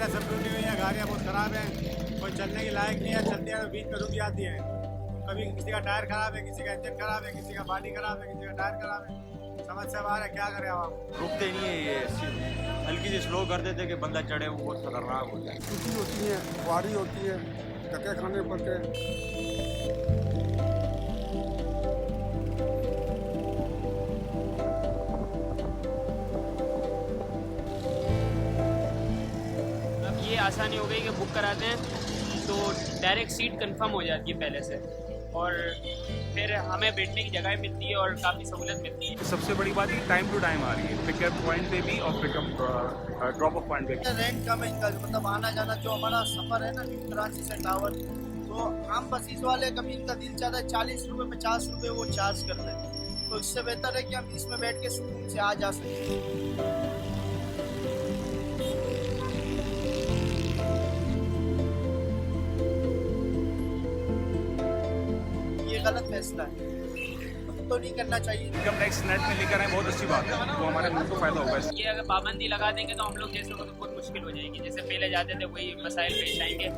गाड़ियाँ सब टूटी हुई हैं, गाड़ियाँ बहुत ख़राब हैं, कोई चलने की लायक नहीं है, चलती है तो बीच में रुक जाती है। कभी किसी का टायर ख़राब है, किसी का इंजन ख़राब है, किसी का बॉडी ख़राब है, किसी का टायर ख़राब है। समझ से बाहर है, क्या करें अब आप। रुकते नहीं है ये, हल्की सी स्लो कर देते कि बंदा चढ़े, वो बहुत खतरनाक होता है। छुट्टी होती है, वारी होती है, धक्के खाने पड़ते हैं। अब ये आसानी हो गई कि बुक कराते हैं तो डायरेक्ट सीट कंफर्म हो जाती है पहले से, और फिर हमें बैठने की जगह मिलती है और काफ़ी सहूलत मिलती है। सबसे बड़ी बात ये टाइम टू टाइम आ रही है, पिकअप पॉइंट पे भी और पिकअप ड्रॉप ऑफ पॉइंट पे भी। रेंट कम है इनका, मतलब आना जाना जो हमारा सफर है ना न्यू कराची से टावर, तो हम बसीस वाले कभी इनका दिल चाहता है 40 रुपये 50 रुपये वो चार्ज करते हैं, तो इससे बेहतर है कि हम इसमें बैठ के सुकून से आ जा सकें। ये गलत फैसला है, तो नहीं करना चाहिए। इनकम टैक्स नेट में लेकर आए, बहुत अच्छी बात है, तो हमारे मुल्क को फायदा होगा इससे। ये अगर पाबंदी लगा देंगे तो हम लोग जैसे को तो बहुत मुश्किल हो जाएगी, जैसे पहले जाते थे वही मसाइल पेश आएंगे।